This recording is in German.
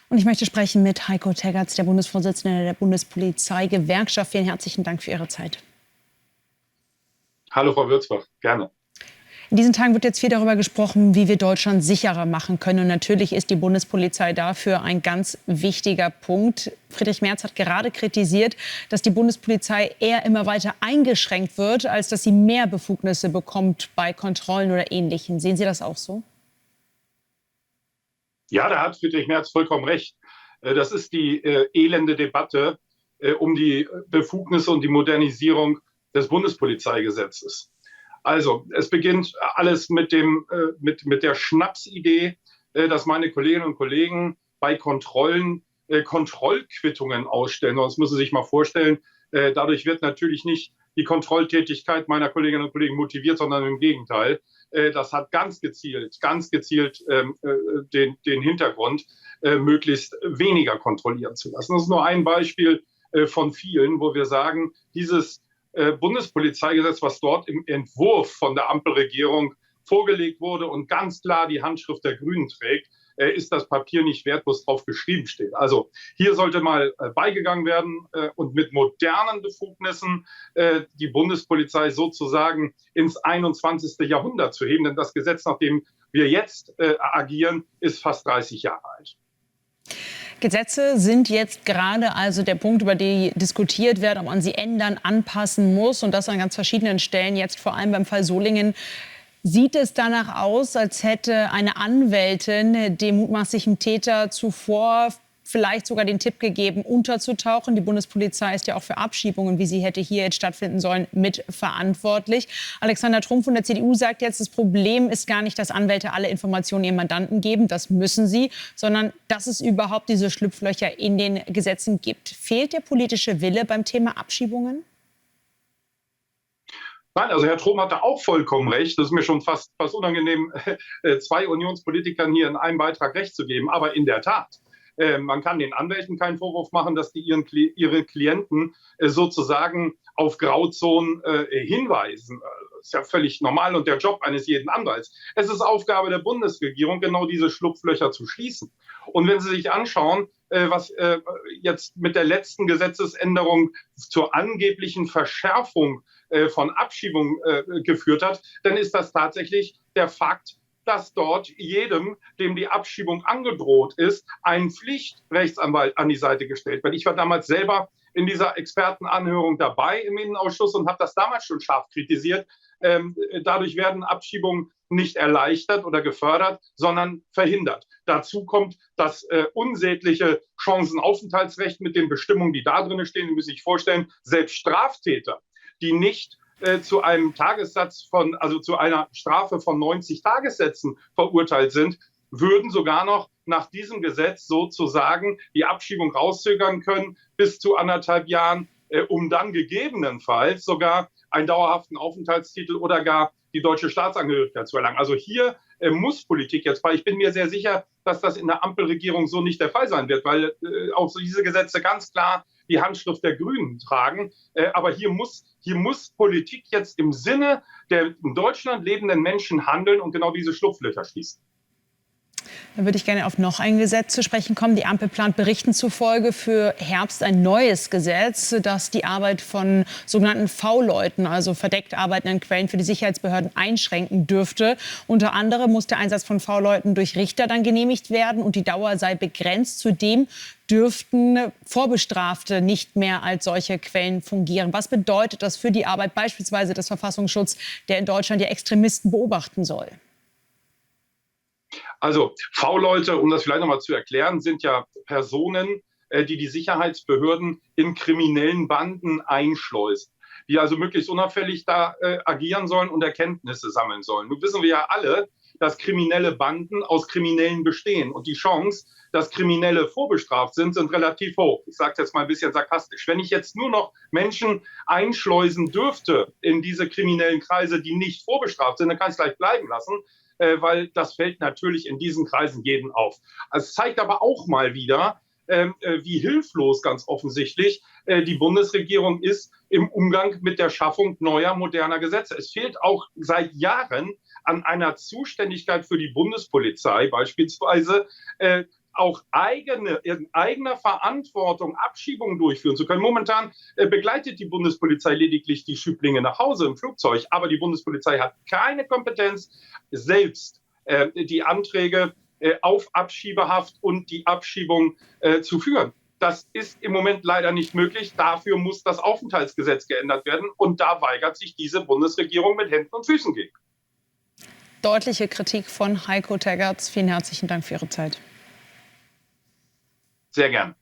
Und ich möchte sprechen mit Heiko Teggerts, der Bundesvorsitzende der Bundespolizeigewerkschaft. Vielen herzlichen Dank für Ihre Zeit. Hallo Frau Würzbach, gerne. In diesen Tagen wird jetzt viel darüber gesprochen, wie wir Deutschland sicherer machen können. Und natürlich ist die Bundespolizei dafür ein ganz wichtiger Punkt. Friedrich Merz hat gerade kritisiert, dass die Bundespolizei eher immer weiter eingeschränkt wird, als dass sie mehr Befugnisse bekommt bei Kontrollen oder Ähnlichem. Sehen Sie das auch so? Ja, da hat Friedrich Merz vollkommen recht. Das ist die elende Debatte um die Befugnisse und die Modernisierung des Bundespolizeigesetzes. Also, es beginnt alles mit der Schnapsidee, dass meine Kolleginnen und Kollegen bei Kontrollen Kontrollquittungen ausstellen. Und das müssen Sie sich mal vorstellen. Dadurch wird natürlich nicht die Kontrolltätigkeit meiner Kolleginnen und Kollegen motiviert, sondern im Gegenteil. Das hat ganz gezielt den Hintergrund, möglichst weniger kontrollieren zu lassen. Das ist nur ein Beispiel von vielen, wo wir sagen, dieses Bundespolizeigesetz, was dort im Entwurf von der Ampelregierung vorgelegt wurde und ganz klar die Handschrift der Grünen trägt, ist das Papier nicht wert, wo es drauf geschrieben steht. Also hier sollte mal beigegangen werden und mit modernen Befugnissen die Bundespolizei sozusagen ins 21. Jahrhundert zu heben. Denn das Gesetz, nach dem wir jetzt agieren, ist fast 30 Jahre alt. Gesetze sind jetzt gerade also der Punkt, über den diskutiert wird, ob man sie ändern, anpassen muss. Und das an ganz verschiedenen Stellen. Jetzt vor allem beim Fall Solingen. Sieht es danach aus, als hätte eine Anwältin dem mutmaßlichen Täter zuvor vielleicht sogar den Tipp gegeben, unterzutauchen? Die Bundespolizei ist ja auch für Abschiebungen, wie sie hätte hier jetzt stattfinden sollen, mitverantwortlich. Alexander Trumpf von der CDU sagt jetzt, das Problem ist gar nicht, dass Anwälte alle Informationen ihren Mandanten geben, das müssen sie, sondern dass es überhaupt diese Schlupflöcher in den Gesetzen gibt. Fehlt der politische Wille beim Thema Abschiebungen? Nein, also Herr Trom hatte auch vollkommen recht. Das ist mir schon fast unangenehm, zwei Unionspolitikern hier in einem Beitrag recht zu geben. Aber in der Tat, man kann den Anwälten keinen Vorwurf machen, dass die ihre Klienten sozusagen auf Grauzonen hinweisen. Das ist ja völlig normal und der Job eines jeden Anwalts. Es ist Aufgabe der Bundesregierung, genau diese Schlupflöcher zu schließen. Und wenn Sie sich anschauen, was jetzt mit der letzten Gesetzesänderung zur angeblichen Verschärfung von Abschiebung geführt hat, dann ist das tatsächlich der Fakt, dass dort jedem, dem die Abschiebung angedroht ist, ein Pflichtrechtsanwalt an die Seite gestellt wird. Ich war damals selber in dieser Expertenanhörung dabei im Innenausschuss und habe das damals schon scharf kritisiert. Dadurch werden Abschiebungen nicht erleichtert oder gefördert, sondern verhindert. Dazu kommt das unsägliche Chancenaufenthaltsrecht mit den Bestimmungen, die da drin stehen. Sie müssen sich vorstellen, selbst Straftäter, die nicht zu einem Tagessatz zu einer Strafe von 90 Tagessätzen verurteilt sind, würden sogar noch nach diesem Gesetz sozusagen die Abschiebung rauszögern können bis zu 1,5 Jahren, um dann gegebenenfalls sogar einen dauerhaften Aufenthaltstitel oder gar die deutsche Staatsangehörigkeit zu erlangen. Also hier muss Politik jetzt bei. Ich bin mir sehr sicher, dass das in der Ampelregierung so nicht der Fall sein wird, weil auch so diese Gesetze ganz klar die Handschrift der Grünen tragen. Aber hier muss Politik jetzt im Sinne der in Deutschland lebenden Menschen handeln und genau diese Schlupflöcher schließen. Dann würde ich gerne auf noch ein Gesetz zu sprechen kommen. Die Ampel plant Berichten zufolge für Herbst ein neues Gesetz, das die Arbeit von sogenannten V-Leuten, also verdeckt arbeitenden Quellen für die Sicherheitsbehörden, einschränken dürfte. Unter anderem muss der Einsatz von V-Leuten durch Richter dann genehmigt werden und die Dauer sei begrenzt. Zudem dürften Vorbestrafte nicht mehr als solche Quellen fungieren. Was bedeutet das für die Arbeit beispielsweise des Verfassungsschutzes, der in Deutschland ja Extremisten beobachten soll? Also V-Leute, um das vielleicht nochmal zu erklären, sind ja Personen, die die Sicherheitsbehörden in kriminellen Banden einschleusen, die also möglichst unauffällig da agieren sollen und Erkenntnisse sammeln sollen. Nun wissen wir ja alle, dass kriminelle Banden aus Kriminellen bestehen und die Chance, dass Kriminelle vorbestraft sind relativ hoch. Ich sage es jetzt mal ein bisschen sarkastisch. Wenn ich jetzt nur noch Menschen einschleusen dürfte in diese kriminellen Kreise, die nicht vorbestraft sind, dann kann ich es gleich bleiben lassen, weil das fällt natürlich in diesen Kreisen jedem auf. Es zeigt aber auch mal wieder, wie hilflos ganz offensichtlich die Bundesregierung ist im Umgang mit der Schaffung neuer, moderner Gesetze. Es fehlt auch seit Jahren an einer Zuständigkeit für die Bundespolizei beispielsweise, auch in eigener Verantwortung Abschiebungen durchführen zu können. Momentan begleitet die Bundespolizei lediglich die Schüblinge nach Hause im Flugzeug, aber die Bundespolizei hat keine Kompetenz, selbst die Anträge auf Abschiebehaft und die Abschiebung zu führen. Das ist im Moment leider nicht möglich. Dafür muss das Aufenthaltsgesetz geändert werden. Und da weigert sich diese Bundesregierung mit Händen und Füßen gegen. Deutliche Kritik von Heiko Teggerts. Vielen herzlichen Dank für Ihre Zeit. Sehr gern.